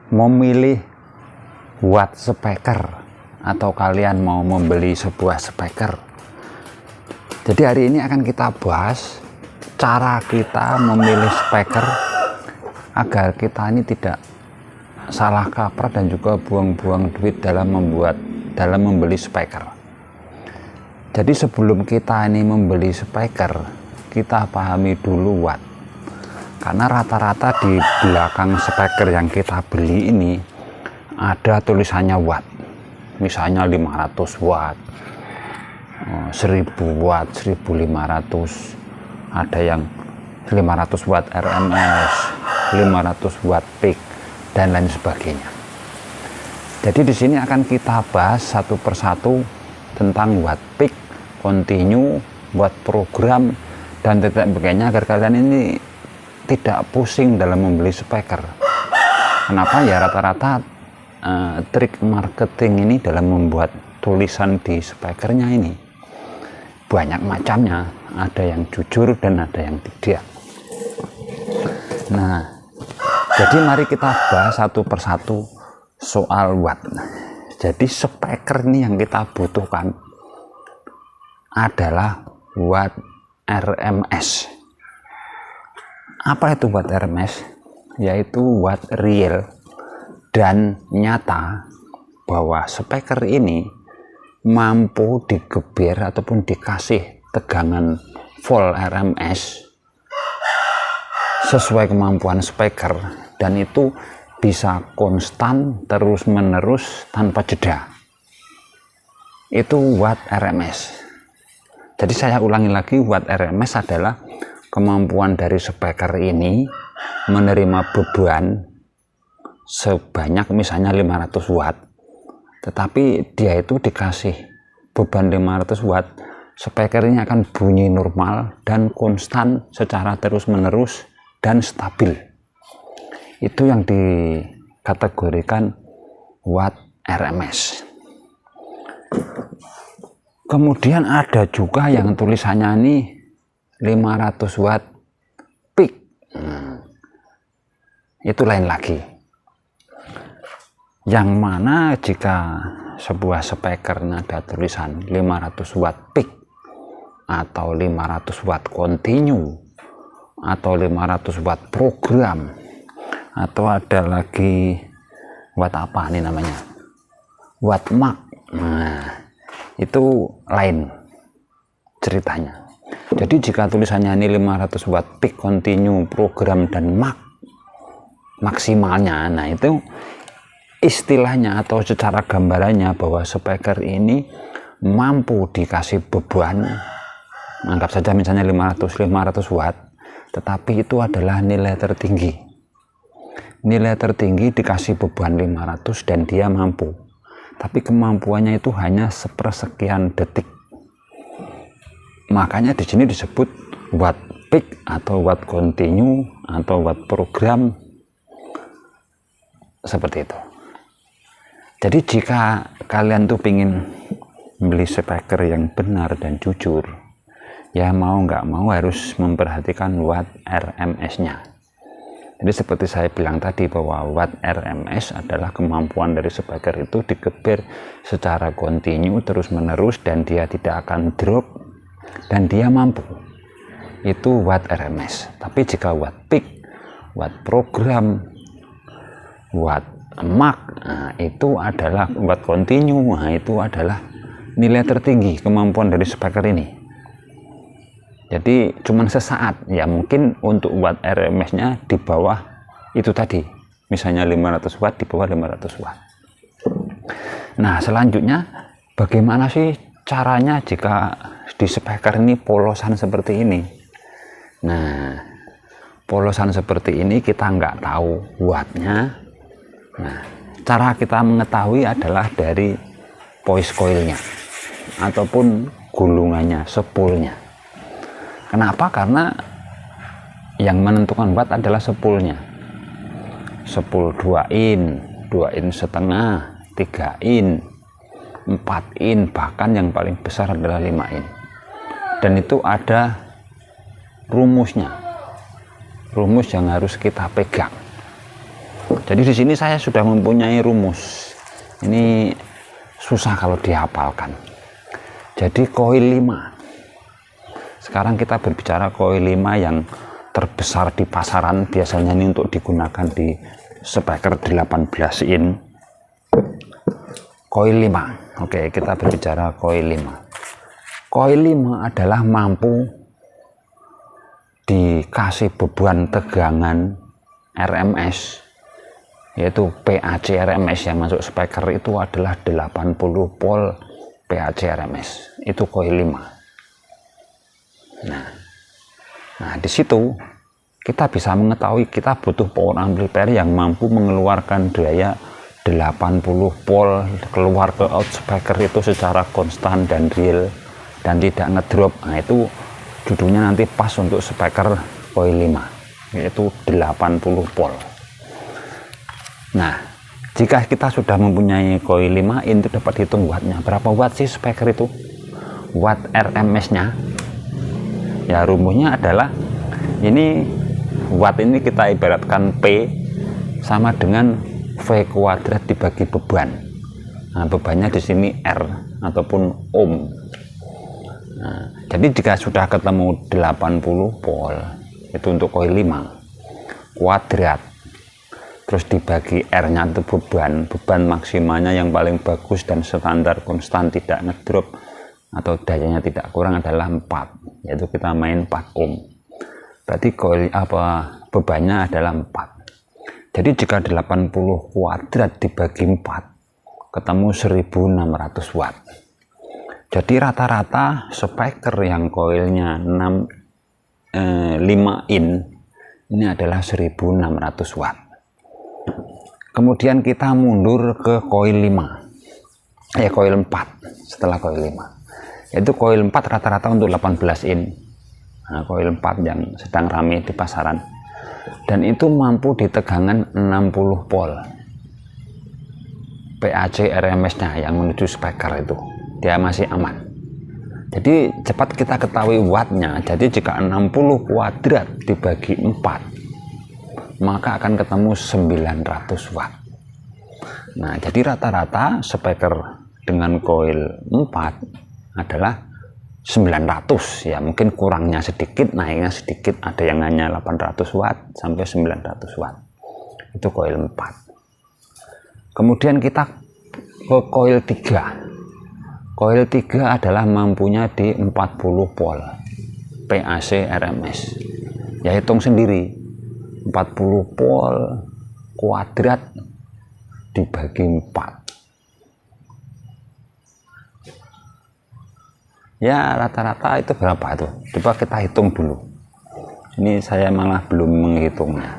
memilih watt speaker atau kalian mau membeli sebuah speaker. Jadi hari ini akan kita bahas cara kita memilih speaker agar kita ini tidak salah kaprah dan juga buang-buang duit dalam membeli speaker. Jadi sebelum kita ini membeli speaker, kita pahami dulu watt. Karena rata-rata di belakang speaker yang kita beli ini ada tulisannya watt. Misalnya 500 watt, 1000 watt, 1500, ada yang 500 watt RMS, 500 watt peak, dan lain sebagainya. Jadi di sini akan kita bahas satu persatu tentang watt peak, continue, watt program, dan sebagainya agar kalian ini tidak pusing dalam membeli speaker. Kenapa? Ya rata-rata trik marketing ini dalam membuat tulisan di speakernya ini banyak macamnya, ada yang jujur dan ada yang tidak. Nah, jadi mari kita bahas satu persatu soal watt. Jadi speaker ini yang kita butuhkan adalah watt RMS. Apa itu watt RMS? Yaitu watt real dan nyata bahwa speaker ini mampu digeber ataupun dikasih tegangan volt RMS sesuai kemampuan speaker, dan itu bisa konstan terus menerus tanpa jeda. Itu watt RMS. Jadi saya ulangi lagi, watt RMS adalah kemampuan dari speaker ini menerima beban sebanyak misalnya 500 watt, tetapi dia itu dikasih beban 500 watt, speaker ini akan bunyi normal dan konstan secara terus menerus dan stabil. Itu yang dikategorikan watt RMS. Kemudian ada juga yang tulisannya ini 500 watt peak. Itu lain lagi. Yang mana jika sebuah speaker ada tulisan 500 watt peak atau 500 watt continue atau 500 watt program atau ada lagi watt apa nih namanya, watt mark, nah itu lain ceritanya. Jadi jika tulisannya ini 500 watt peak, continue, program, dan maksimalnya, nah itu istilahnya atau secara gambarannya bahwa speaker ini mampu dikasih beban, anggap saja misalnya 500 watt, tetapi itu adalah nilai tertinggi. Nilai tertinggi dikasih beban 500 dan dia mampu, tapi kemampuannya itu hanya sepersekian detik. Makanya di sini disebut watt peak atau watt continue atau watt program, seperti itu. Jadi jika kalian tuh pingin beli speaker yang benar dan jujur, ya mau nggak mau harus memperhatikan watt RMS-nya. Jadi seperti saya bilang tadi bahwa watt RMS adalah kemampuan dari speaker itu digeber secara kontinu terus menerus dan dia tidak akan drop dan dia mampu. Itu watt RMS. Tapi jika watt peak, watt program, watt mark, nah, itu adalah watt continue, nah, itu adalah nilai tertinggi kemampuan dari speaker ini. Jadi cuman sesaat, ya mungkin untuk watt RMS-nya di bawah itu tadi, misalnya 500 watt, di bawah 500 watt. Nah selanjutnya, bagaimana sih caranya jika di speaker ini polosan seperti ini? Nah polosan seperti ini kita nggak tahu wattnya. Nah, cara kita mengetahui adalah dari voice coil-nya ataupun gulungannya, spoolnya. Kenapa? Karena yang menentukan watt adalah spoolnya. Spool 2 in, 2 in setengah, 3 in, 4 in, bahkan yang paling besar adalah 5 in. Dan itu ada rumusnya, rumus yang harus kita pegang. Jadi di sini saya sudah mempunyai rumus. Ini susah kalau dihafalkan. Jadi koil 5. Sekarang kita berbicara koil 5 yang terbesar di pasaran. Biasanya ini untuk digunakan di speaker 18 in. Koil 5. Oke, kita berbicara koil 5. Koil 5 adalah mampu dikasih beban tegangan RMS, yaitu PAC RMS yang masuk speaker itu adalah 80 volt PAC RMS. Itu koil 5. Nah di situ kita bisa mengetahui kita butuh power amplifier yang mampu mengeluarkan daya 80 volt keluar ke out speaker itu secara konstan dan real dan tidak ngedrop. Nah itu judulnya nanti pas untuk speaker koil 5, yaitu 80 volt. Nah, jika kita sudah mempunyai koil 5 in, itu dapat hitung wattnya. Berapa watt sih speaker itu? Watt RMS-nya. Ya, rumusnya adalah ini watt ini kita ibaratkan P sama dengan V kuadrat dibagi beban. Nah, bebannya di sini R ataupun ohm. Nah, jadi jika sudah ketemu 80 volt itu untuk koil 5 kuadrat, terus dibagi R-nya itu beban maksimalnya yang paling bagus dan standar konstan tidak ngedrop atau dayanya tidak kurang adalah 4, yaitu kita main 4 ohm. Berarti koil bebannya adalah 4. Jadi jika 80 kuadrat dibagi 4 ketemu 1600 watt. Jadi rata-rata speaker yang koilnya 5 in ini adalah 1600 watt. Kemudian kita mundur ke koil 5, koil 4 setelah koil 5, yaitu koil 4 rata-rata untuk 18 in. Nah, koil 4 yang sedang ramai di pasaran dan itu mampu di tegangan 60 volt PAC RMS-nya yang menuju speaker itu dia masih aman. Jadi cepat kita ketahui wattnya. Jadi jika 60 kuadrat dibagi 4 maka akan ketemu 900 watt. Nah, jadi rata-rata speaker dengan koil 4 adalah 900, ya mungkin kurangnya sedikit, naiknya sedikit, ada yang hanya 800 watt sampai 900 watt. Itu koil 4. Kemudian kita ke koil 3. Koil 3 adalah mampunya di 40 volt PAC RMS. Ya hitung sendiri, 40 volt kuadrat dibagi 4. Ya rata-rata itu berapa tuh? Coba kita hitung dulu. Ini saya malah belum menghitungnya.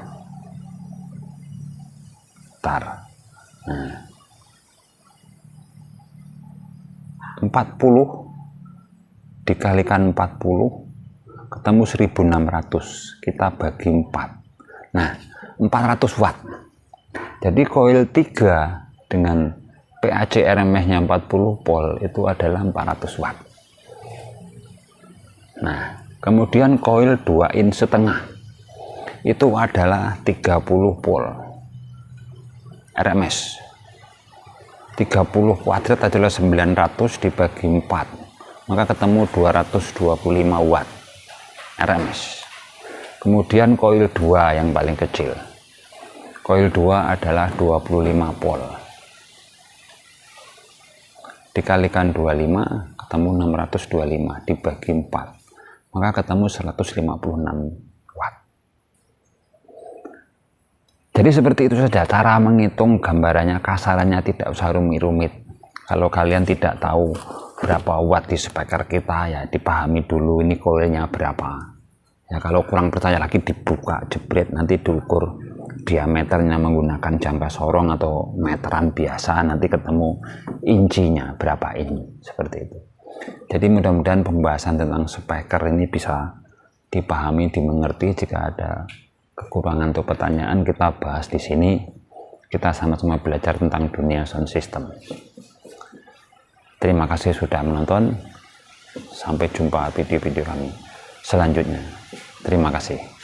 Bentar. Nah, 40 dikalikan 40 ketemu 1600, kita bagi 4. Nah, 400 watt. Jadi koil 3 dengan PAC RMS-nya 40 volt itu adalah 400 watt. Nah, kemudian koil 2 in setengah itu adalah 30 volt RMS. 30 kuadrat adalah 900 dibagi 4, maka ketemu 225 watt RMS. Kemudian koil 2 yang paling kecil, koil 2 adalah 25 volt dikalikan 25 ketemu 625 dibagi 4, maka ketemu 156 watt. Jadi seperti itu saja cara menghitung, gambarannya kasarannya, tidak usah rumit-rumit. Kalau kalian tidak tahu berapa watt di speaker kita, ya dipahami dulu ini koilnya berapa. Ya kalau kurang percaya lagi dibuka jebret, nanti diukur diameternya menggunakan jangka sorong atau meteran biasa, nanti ketemu incinya berapa inci, seperti itu. Jadi mudah-mudahan pembahasan tentang speaker ini bisa dipahami, dimengerti. Jika ada kekurangan atau pertanyaan, kita bahas di sini. Kita sama-sama belajar tentang dunia sound system. Terima kasih sudah menonton. Sampai jumpa video-video kami selanjutnya. Terima kasih.